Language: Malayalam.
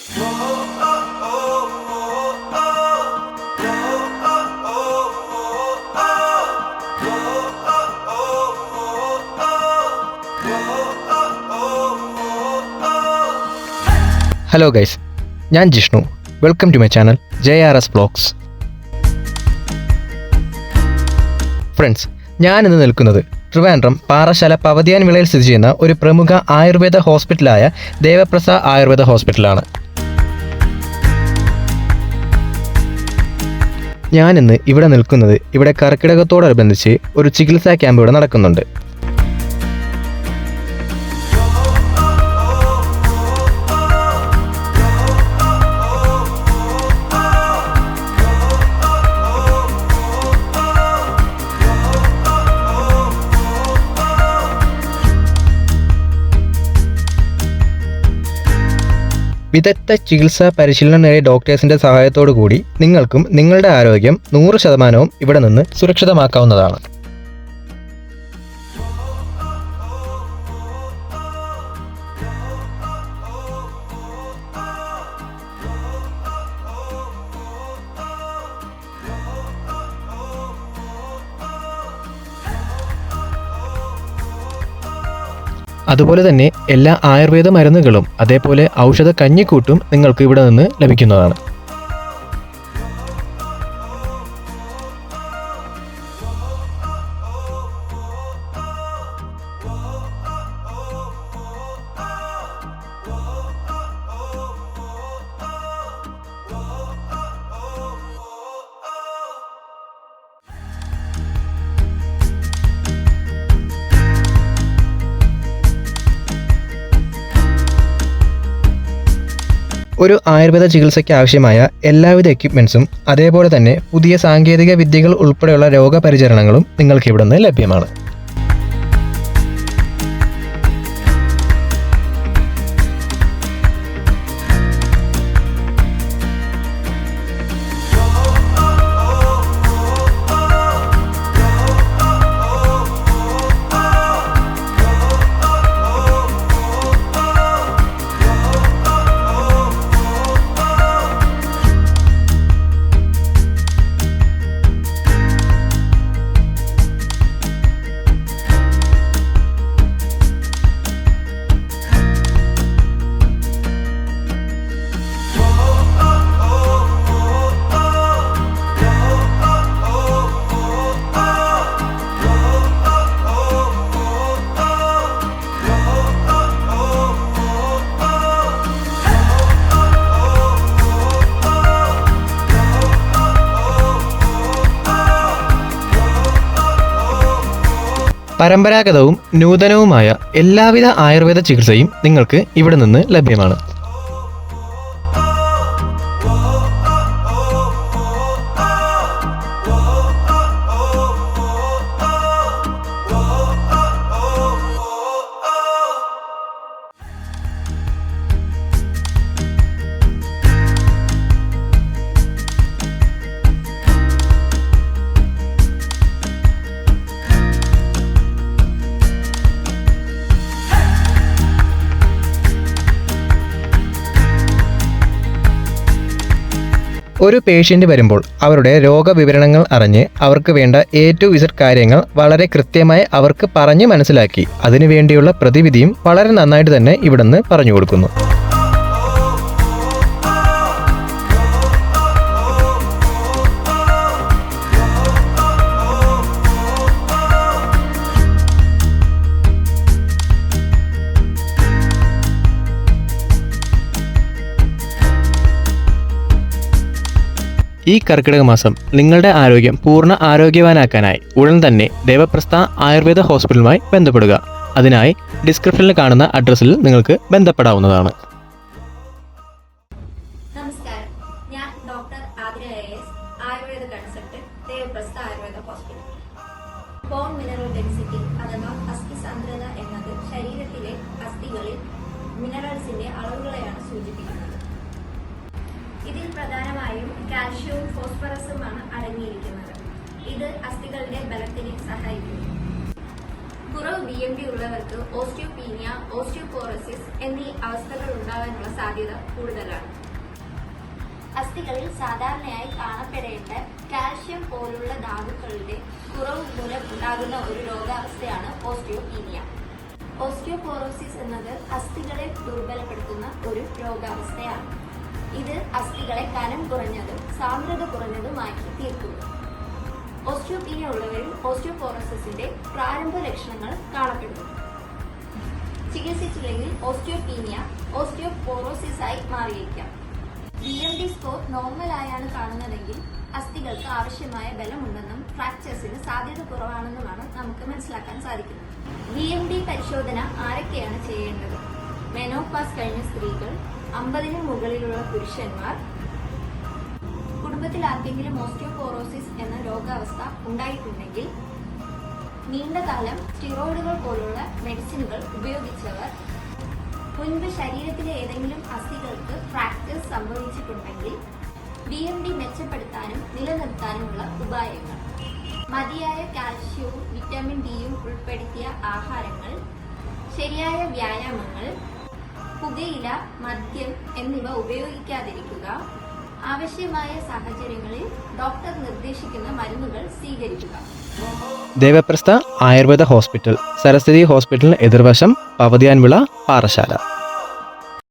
ഹലോ ഗൈസ്, ഞാൻ Jishnu. Welcome to my channel JRS Vlogs. Friends, ഞാനിന്ന് നിൽക്കുന്നത് ട്രിവാൻഡ്രം പാറശാല പവതിയാൻ വിളയിൽ സ്ഥിതി ചെയ്യുന്ന ഒരു പ്രമുഖ ആയുർവേദ ഹോസ്പിറ്റലായ ദേവപ്രസ ആയുർവേദ ഹോസ്പിറ്റലാണ്. ഞാനിന്ന് ഇവിടെ നിൽക്കുന്നത് ഇവിടെ കർക്കിടകത്തോടനുബന്ധിച്ച് ഒരു ചികിത്സാ ക്യാമ്പ് ഇവിടെ നടക്കുന്നുണ്ട്. വിദഗ്ധ ചികിത്സാ പരിശീലനം നേടിയ ഡോക്ടേഴ്സിന്റെ സഹായത്തോടു കൂടി നിങ്ങൾക്കും നിങ്ങളുടെ ആരോഗ്യം 100% ഇവിടെ നിന്ന് സുരക്ഷിതമാക്കാവുന്നതാണ്. അതുപോലെ തന്നെ എല്ലാ ആയുർവേദ മരുന്നുകളും അതേപോലെ ഔഷധ കഞ്ഞിക്കൂട്ടും നിങ്ങൾക്ക് ഇവിടെ നിന്ന് ലഭിക്കുന്നതാണ്. ഒരു ആയുർവേദ ചികിത്സയ്ക്ക് ആവശ്യമായ എല്ലാവിധ എക്യുപ്മെൻസും അതേപോലെ തന്നെ പുതിയ സാങ്കേതിക വിദ്യകൾ ഉൾപ്പെടെയുള്ള രോഗപരിചരണങ്ങളും നിങ്ങൾക്ക് ഇവിടെ നിന്ന് ലഭ്യമാണ്. പരമ്പരാഗതവും നൂതനവുമായ എല്ലാവിധ ആയുർവേദ ചികിത്സയും നിങ്ങൾക്ക് ഇവിടെ നിന്ന് ലഭ്യമാണ്. ഒരു പേഷ്യൻ്റ് വരുമ്പോൾ അവരുടെ രോഗവിവരണങ്ങൾ അറിഞ്ഞ് അവർക്ക് വേണ്ട A to Z കാര്യങ്ങൾ വളരെ കൃത്യമായി അവർക്ക് പറഞ്ഞ് മനസ്സിലാക്കി അതിനുവേണ്ടിയുള്ള പ്രതിവിധിയും വളരെ നന്നായിട്ട് തന്നെ ഇവിടുന്ന് പറഞ്ഞു കൊടുക്കുന്നു. ഈ കർക്കിടക മാസം നിങ്ങളുടെ ആരോഗ്യം പൂർണ്ണ ആരോഗ്യവാനാക്കാനായി ഉടൻ തന്നെ ദേവപ്രസ്ഥ ആയുർവേദ ഹോസ്പിറ്റലുമായി ബന്ധപ്പെടുക. അതിനായി ഡിസ്ക്രിപ്ഷനിൽ കാണുന്ന അഡ്രസ്സിൽ നിങ്ങൾക്ക് ബന്ധപ്പെടാവുന്നതാണ്. നമസ്കാരം, ഞാൻ doctor Athira AS, Ayurveda consultant, Devaprastha Ayurveda hospital. Bone mineral density അഥവാ അസ്ഥി സാന്ദ്രത എന്നത് ശരീരത്തിലെ അസ്ഥികളിൽ മിനറൽസിന്റെ അളവുകളെയാണ് സൂചിപ്പിക്കുന്നത്. ഇതിൽ പ്രധാനമായും കാൽഷ്യവും ഫോസ്ഫറസുമാണ് അടങ്ങിയിരിക്കുന്നത്. ഇത് അസ്ഥികളുടെ ബലത്തിന് സഹായിക്കുന്നു. കുറവ് BMD ഉള്ളവർക്ക് ഓസ്റ്റിയോപീനിയ, ഓസ്റ്റിയോപോറോസിസ് എന്നീ അവസ്ഥകൾ ഉണ്ടാകാനുള്ള സാധ്യത കൂടുതലാണ്. അസ്ഥികളിൽ സാധാരണയായി കാണപ്പെടേണ്ട കാൽഷ്യം പോലുള്ള ധാതുക്കളുടെ കുറവ് മൂലം ഉണ്ടാകുന്ന ഒരു രോഗാവസ്ഥയാണ് ഓസ്റ്റിയോപീനിയ. ഓസ്റ്റിയോപോറോസിസ് എന്നത് അസ്ഥികളെ ദുർബലപ്പെടുത്തുന്ന ഒരു രോഗാവസ്ഥയാണ്. ഇത് അസ്ഥികളെ കനം കുറഞ്ഞതും സാന്ദ്രത കുറഞ്ഞതുമാക്കി തീർക്കുന്നു. ഓസ്റ്റിയോപീനിയ ഉള്ളവരിൽ ഓസ്റ്റിയോപോറോസിസിന്റെ പ്രാരംഭ ലക്ഷണങ്ങൾ കാണപ്പെടുന്നു. ചികിത്സിച്ചില്ലെങ്കിൽ ഓസ്റ്റിയോപീനിയ ഓസ്റ്റിയോപോറോസിസ് ആയി മാറിയേക്കാം. BMD സ്കോർ നോർമൽ ആയാണ് കാണുന്നതെങ്കിൽ അസ്ഥികൾക്ക് ആവശ്യമായ ബലമുണ്ടെന്നും ഫ്രാക്ചേഴ്സിന് സാധ്യത കുറവാണെന്നുമാണ് നമുക്ക് മനസ്സിലാക്കാൻ സാധിക്കുന്നത്. BMD പരിശോധന ആരൊക്കെയാണ് ചെയ്യേണ്ടത്? മെനോപാസ് കഴിഞ്ഞ സ്ത്രീകൾ, 50-ന് മുകളിലുള്ള പുരുഷന്മാർ, കുടുംബത്തിൽ ആർക്കെങ്കിലും ഓസ്റ്റിയോപോറോസിസ് എന്ന രോഗാവസ്ഥ ഉണ്ടായിട്ടുണ്ടെങ്കിൽ, നീണ്ടകാലം സ്റ്റിറോയിഡുകൾ പോലുള്ള മെഡിസിനുകൾ ഉപയോഗിച്ചവർ, മുൻപ് ശരീരത്തിലെ ഏതെങ്കിലും അസ്ഥികൾക്ക് ഫ്രാക്ചേഴ്സ് സംഭവിച്ചിട്ടുണ്ടെങ്കിൽ, BMD മെച്ചപ്പെടുത്താനും നിലനിർത്താനുമുള്ള ഉപായങ്ങൾ, മതിയായ കാൽഷ്യവും വിറ്റാമിൻ ഡിയും ഉൾപ്പെടുത്തിയ ആഹാരങ്ങൾ, ശരിയായ വ്യായാമങ്ങൾ, പുകയില, മദ്യം എന്നിവ ഉപയോഗിക്കാതിരിക്കുക, ആവശ്യമായ സാഹചര്യങ്ങളിൽ ഡോക്ടർ നിർദ്ദേശിക്കുന്ന മരുന്നുകൾ സ്വീകരിക്കുക. ദേവപ്രസ്ഥ ആയുർവേദ ഹോസ്പിറ്റൽ, സരസ്വതി ഹോസ്പിറ്റലിന് എതിർവശം, പവതിയാൻവിള, പാറശാല.